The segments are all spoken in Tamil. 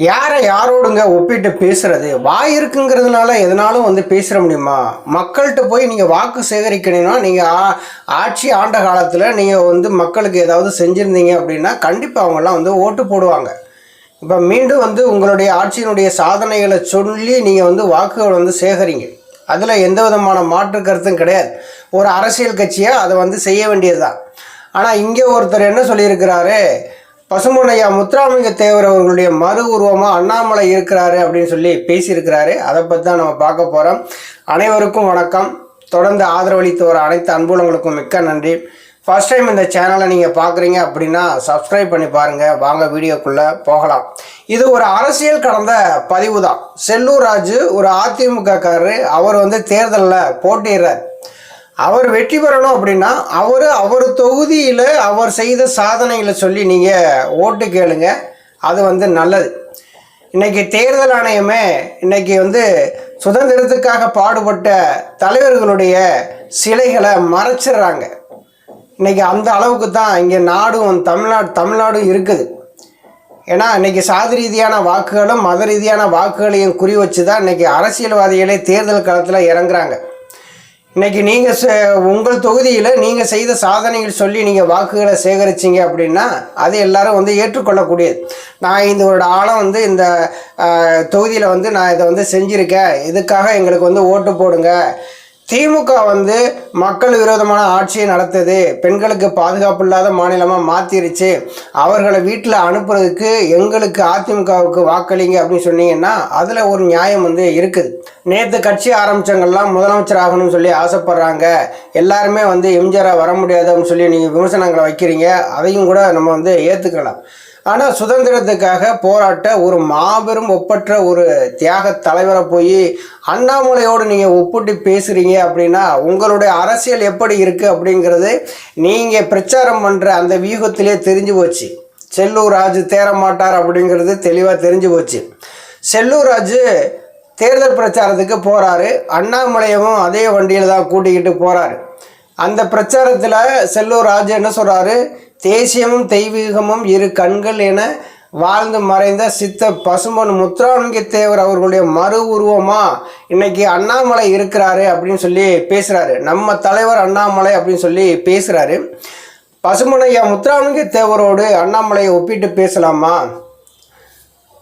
யாரை யாரோடுங்க ஒப்பிட்டு பேசுறது? வாய் இருக்குங்கிறதுனால எதனாலும் வந்து பேசுற முடியுமா? மக்கள்கிட்ட போய் நீங்கள் வாக்கு சேகரிக்கணும்னா நீங்கள் ஆட்சி ஆண்ட காலத்தில் நீங்கள் வந்து மக்களுக்கு ஏதாவது செஞ்சுருந்தீங்க அப்படின்னா கண்டிப்பாக அவங்கெல்லாம் வந்து ஓட்டு போடுவாங்க. இப்போ மீண்டும் வந்து உங்களுடைய ஆட்சியினுடைய சாதனைகளை சொல்லி நீங்கள் வந்து வாக்குகள் வந்து சேகரிங்க. அதில் எந்த விதமான மாற்று கருத்தும் கிடையாது. ஒரு அரசியல் கட்சியாக அதை வந்து செய்ய வேண்டியது தான். ஆனால் இங்கே ஒருத்தர் என்ன சொல்லியிருக்கிறாரு, பசும்பொன் ஐயா முத்துராமலிங்க தேவர் அவர்களுடைய மறு உருவமாக அண்ணாமலை இருக்கிறாரு அப்படின்னு சொல்லி பேசியிருக்கிறாரு. அதை பற்றி தான் நம்ம பார்க்க போகிறோம். அனைவருக்கும் வணக்கம். தொடர்ந்து ஆதரவளித்து வர அனைத்து அன்புலங்களுக்கும் மிக்க நன்றி. ஃபர்ஸ்ட் டைம் இந்த சேனலை நீங்கள் பார்க்குறீங்க அப்படின்னா சப்ஸ்கிரைப் பண்ணி பாருங்கள். வாங்க வீடியோக்குள்ளே போகலாம். இது ஒரு அரசியல் கடந்த பதிவு தான். செல்லூர் ராஜு ஒரு அதிமுகக்காரரு. அவர் வந்து தேர்தலில் போட்டிடுறார். அவர் வெற்றி பெறணும் அப்படின்னா அவர் தொகுதியில் அவர் செய்த சாதனைகளை சொல்லி நீங்கள் ஓட்டு கேளுங்க. அது வந்து நல்லது. இன்றைக்கி தேர்தல் ஆணையமே இன்றைக்கி வந்து சுதந்திரத்துக்காக பாடுபட்ட தலைவர்களுடைய சிலைகளை மறைச்சிடுறாங்க. இன்றைக்கி அந்த அளவுக்கு தான் இங்கே நாடும் தமிழ்நாடும் இருக்குது. ஏன்னா இன்றைக்கி சாதி ரீதியான வாக்குகளும் மத ரீதியான வாக்குகளையும் குறி வச்சு தான் இன்றைக்கி அரசியல்வாதிகளே தேர்தல் களத்தில் இறங்குறாங்க. இன்றைக்கி நீங்கள் உங்கள் தொகுதியில் நீங்கள் செய்த சாதனைகள் சொல்லி நீங்கள் வாக்குகளை சேகரிச்சிங்க அப்படின்னா அது எல்லாரும் வந்து ஏற்றுக்கொள்ளக்கூடியது. நான் இந்த ஒரு ஆழம் வந்து இந்த தொகுதியில் வந்து நான் இதை வந்து செஞ்சுருக்கேன், இதுக்காக எங்களுக்கு வந்து ஓட்டு போடுங்க. திமுக வந்து மக்கள் விரோதமான ஆட்சியை நடத்துது, பெண்களுக்கு பாதுகாப்பு இல்லாத மாநிலமாக மாற்றிருச்சு, அவர்களை வீட்டில் அனுப்புறதுக்கு எங்களுக்கு அதிமுகவுக்கு வாக்களிங்க அப்படின்னு சொன்னீங்கன்னா அதில் ஒரு நியாயம் வந்து இருக்குது. நேற்று கட்சி ஆரம்பித்தவங்கெல்லாம் முதலமைச்சர் ஆகணும்னு சொல்லி ஆசைப்பட்றாங்க, எல்லாருமே வந்து எம்ஜிஆராக வர முடியாது அப்படின்னு சொல்லி நீங்கள் விமர்சனங்களை வைக்கிறீங்க. அதையும் கூட நம்ம வந்து ஏற்றுக்கலாம். ஆனால் சுதந்திரத்துக்காக போராட்ட ஒரு மாபெரும் ஒப்பற்ற ஒரு தியாக தலைவரை போய் அண்ணாமலையோடு நீங்கள் ஒப்பிட்டு பேசுகிறீங்க அப்படின்னா உங்களுடைய அரசியல் எப்படி இருக்குது அப்படிங்கிறது நீங்கள் பிரச்சாரம் பண்ணுற அந்த வியூகத்திலே தெரிஞ்சு போச்சு. செல்லூர் ராஜு தேர மாட்டார் அப்படிங்கிறது தெளிவாக தெரிஞ்சு போச்சு. செல்லூர் ராஜு தேர்தல் பிரச்சாரத்துக்கு போகிறாரு, அண்ணாமலையவும் அதே வண்டியில் தான் கூட்டிக்கிட்டு போகிறாரு. அந்த பிரச்சாரத்தில் செல்லூர் ராஜு என்ன சொல்கிறாரு, தேசியமும் தெய்வீகமும் இரு கண்கள் என வாழ்ந்து மறைந்த சித்த பசும்பொன் முத்துராமலிங்க தேவர் அவர்களுடைய மறு உருவமாக இன்னைக்கு அண்ணாமலை இருக்கிறாரு அப்படின்னு சொல்லி பேசுகிறாரு. நம்ம தலைவர் அண்ணாமலை அப்படின்னு சொல்லி பேசுகிறாரு. பசும்பொன் ஐயா முத்துராமலிங்க தேவரோடு அண்ணாமலையை ஒப்பிட்டு பேசலாமா?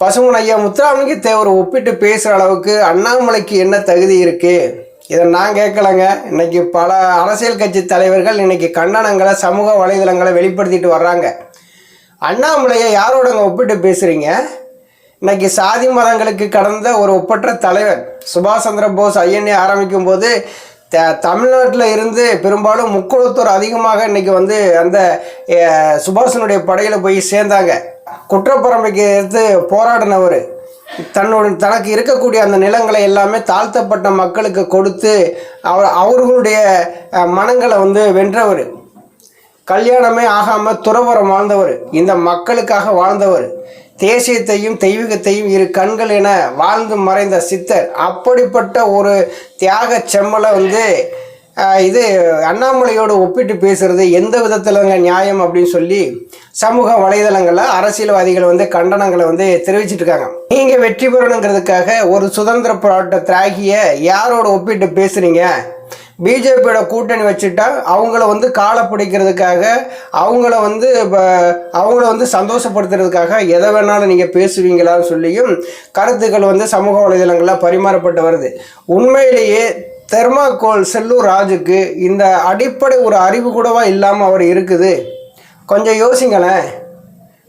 பசும்பொன் ஐயா முத்துராமலிங்க தேவரை ஒப்பிட்டு பேசுகிற அளவுக்கு அண்ணாமலைக்கு என்ன தகுதி இருக்குது? இதை நான் கேட்கலைங்க. இன்றைக்கி பல அரசியல் கட்சி தலைவர்கள் இன்றைக்கி கண்டனங்களை சமூக வலைதளங்களை வெளிப்படுத்திட்டு வர்றாங்க. அண்ணாமலையை யாரோடங்க ஒப்பிட்டு பேசுகிறீங்க? இன்றைக்கி சாதி மதங்களுக்கு கடந்த ஒரு ஒப்பற்ற தலைவர் சுபாஷ் சந்திர போஸ் ஐஎன்ஏ ஆரம்பிக்கும் போது தமிழ்நாட்டில் இருந்து பெரும்பாலும் முக்குளத்தூர் அதிகமாக இன்றைக்கி வந்து அந்த சுபாஷனுடைய படையில் போய் சேர்ந்தாங்க. குற்றப்பரம்பைக்கு எடுத்து போராடினவர், தனக்கு இருக்கக்கூடிய அந்த நிலங்களை எல்லாமே தாழ்த்தப்பட்ட மக்களுக்கு கொடுத்து அவர்களுடைய மனங்களை வந்து வென்றவர். கல்யாணமே ஆகாமல் துறவரம் வாழ்ந்தவர், இந்த மக்களுக்காக வாழ்ந்தவர், தேசியத்தையும் தெய்வீகத்தையும் இரு கண்கள் என வாழ்ந்து மறைந்த சித்தர். அப்படிப்பட்ட ஒரு தியாக செம்மலை வந்து இது அண்ணாமலையோடு ஒப்பிட்டு பேசுகிறது எந்த விதத்தில்ங்க நியாயம் அப்படின்னு சொல்லி சமூக வலைதளங்களில் அரசியல்வாதிகள் வந்து கண்டனங்களை வந்து தெரிவிச்சிட்டு இருக்காங்க. நீங்கள் வெற்றி பெறணுங்கிறதுக்காக ஒரு சுதந்திர போராட்ட தியாகியை யாரோட ஒப்பிட்டு பேசுகிறீங்க? பிஜேபியோட கூட்டணி வச்சுட்டா அவங்கள வந்து காலை பிடிக்கிறதுக்காக அவங்கள வந்து சந்தோஷப்படுத்துறதுக்காக எதை வேணாலும் நீங்கள் பேசுவீங்களான்னு சொல்லியும் கருத்துக்கள் வந்து சமூக வலைதளங்களில் பரிமாறப்பட்டு வருது. உண்மையிலேயே தெர்மாக்கோல் செல்லூர் ராஜுக்கு இந்த அடிப்படை ஒரு அறிவு கூடவா இல்லாமல் அவர் இருக்குது? கொஞ்சம் யோசிங்களேன்.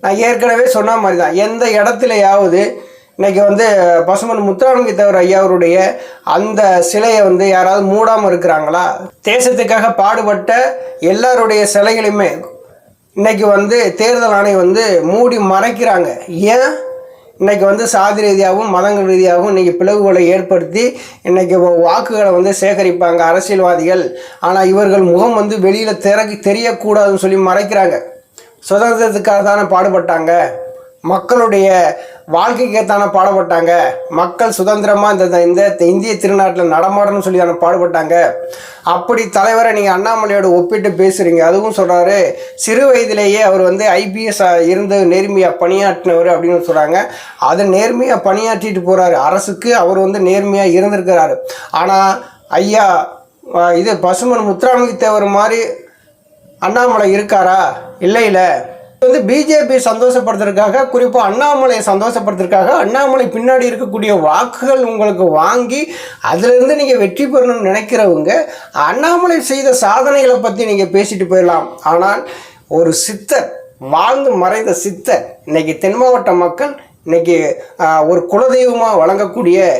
நான் ஏற்கனவே சொன்ன மாதிரி தான், எந்த இடத்துலையாவது இன்றைக்கி வந்து பசும்பொன் முத்துராமலிங்க தேவர் ஐயாவருடைய அந்த சிலையை வந்து யாராவது மூடாமல் இருக்கிறாங்களா? தேசத்துக்காக பாடுபட்ட எல்லாருடைய சிலைகளையுமே இன்றைக்கி வந்து தேர்தல் ஆணையம் வந்து மூடி மறைக்கிறாங்க. ஏன்? இன்றைக்கி வந்து சாதி ரீதியாகவும் மதங்கள் ரீதியாகவும் இன்றைக்கி பிளவுகளை ஏற்படுத்தி இன்றைக்கி வாக்குகளை வந்து சேகரிப்பாங்க அரசியல்வாதிகள். ஆனால் இவர்கள் முகம் வந்து வெளியில் தெரியக்கூடாதுன்னு சொல்லி மறைக்கிறாங்க. சுதந்திரத்துக்காக தானே பாடுபட்டாங்க, மக்களுடைய வாழ்க்கைக்கு தானே பாடுபட்டாங்க, மக்கள் சுதந்திரமாக இந்த இந்திய திருநாட்டில் நடமாடணும்னு சொல்லி தானே பாடுபட்டாங்க. அப்படி தலைவரை நீங்கள் அண்ணாமலையோட ஒப்பிட்டு பேசுகிறீங்க. அதுவும் சொல்கிறாரு, சிறு வயதிலேயே அவர் வந்து ஐபிஎஸ் இருந்து நேர்மையாக பணியாற்றினவர் அப்படின்னு சொல்கிறாங்க. அது நேர்மையாக பணியாற்றிட்டு போகிறாரு, அரசுக்கு அவர் வந்து நேர்மையாக இருந்திருக்கிறாரு. ஆனால் ஐயா இது பசுமன் முத்துராமலிங்க தேவர் மாதிரி அண்ணாமலை இருக்காரா? இல்லை. வந்து பிஜேபி சந்தோஷப்படுத்துறதுக்காக, குறிப்பாக அண்ணாமலையை சந்தோஷப்படுத்துறதுக்காக, அண்ணாமலை பின்னாடி இருக்கக்கூடிய வாக்குகள் உங்களுக்கு வாங்கி அதிலிருந்து நீங்கள் வெற்றி பெறணும்னு நினைக்கிறவங்க அண்ணாமலை செய்த சாதனைகளை பற்றி நீங்கள் பேசிட்டு போயிடலாம். ஆனால் ஒரு சித்தர், வாழ்ந்து மறைந்த சித்தர், இன்னைக்கு தென் மாவட்ட மக்கள் இன்னைக்கு ஒரு குலதெய்வமாக வழங்கக்கூடிய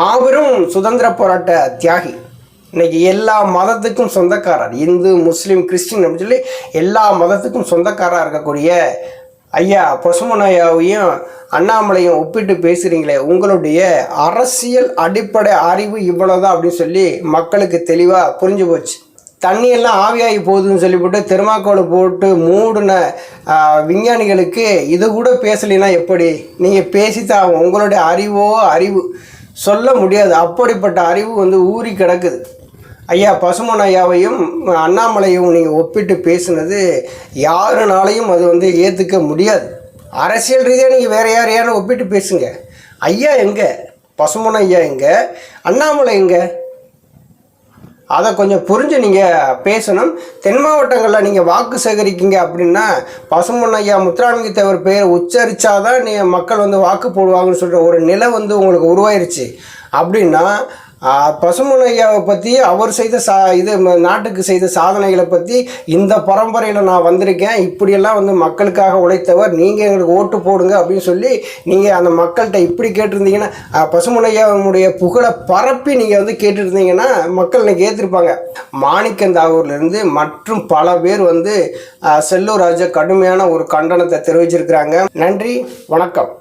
மாபெரும் சுதந்திர போராட்ட தியாகி, இன்னைக்கு எல்லா மதத்துக்கும் சொந்தக்காரர், இந்து முஸ்லீம் கிறிஸ்டின் அப்படின்னு சொல்லி எல்லா மதத்துக்கும் சொந்தக்காராக இருக்கக்கூடிய ஐயா பசுமன் ஐயாவையும் அண்ணாமலையும் ஒப்பிட்டு பேசுகிறீங்களே, உங்களுடைய அரசியல் அடிப்படை அறிவு இவ்வளோதான் அப்படின்னு சொல்லி மக்களுக்கு தெளிவாக புரிஞ்சு போச்சு. தண்ணியெல்லாம் ஆவியாகி போகுதுன்னு சொல்லிவிட்டு தெர்மாக்கோலை போட்டு மூடின விஞ்ஞானிகளுக்கு இது கூட பேசலைன்னா எப்படி? நீங்கள் பேசித்தான் உங்களுடைய அறிவு சொல்ல முடியாது. அப்படிப்பட்ட அறிவு வந்து ஊறி கிடக்குது. ஐயா பசுமன் ஐயாவையும் அண்ணாமலையும் நீங்கள் ஒப்பிட்டு பேசுனது யாருனாலையும் அது வந்து ஏற்றுக்க முடியாது. அரசியல் ரீதியாக நீங்கள் வேறு யாரையான ஒப்பிட்டு பேசுங்க. ஐயா எங்கே? பசுமன் ஐயா எங்கே? அண்ணாமலை எங்கே? அதை கொஞ்சம் புரிஞ்சு நீங்கள் பேசணும். தென் மாவட்டங்களில் நீங்கள் வாக்கு சேகரிக்கிங்க அப்படின்னா பசுமன் ஐயா முத்துராமலிங்க தேவர் பெயரை உச்சரித்தாதான் மக்கள் வந்து வாக்கு போடுவாங்கன்னு சொல்கிற ஒரு நிலை வந்து உங்களுக்கு உருவாயிருச்சு. அப்படின்னா பசுமன் ஐயாவை பற்றி அவர் செய்த நாட்டுக்கு செய்த சாதனைகளை பற்றி இந்த பரம்பரையில் நான் வந்திருக்கேன், இப்படியெல்லாம் வந்து மக்களுக்காக உழைத்தவர், நீங்கள் எங்களுக்கு ஓட்டு போடுங்க அப்படின்னு சொல்லி நீங்கள் அந்த மக்கள்கிட்ட இப்படி கேட்டிருந்தீங்கன்னா, பசுமன் ஐயாவுடைய புகழை பரப்பி நீங்கள் வந்து கேட்டுருந்தீங்கன்னா மக்கள் இன்னைக்கு ஏற்றிருப்பாங்க. மாணிக்கந்தாவூர்லேருந்து மற்றும் பல பேர் வந்து செல்லூர் ராஜா கடுமையான ஒரு கண்டனத்தை தெரிவிச்சிருக்கிறாங்க. நன்றி, வணக்கம்.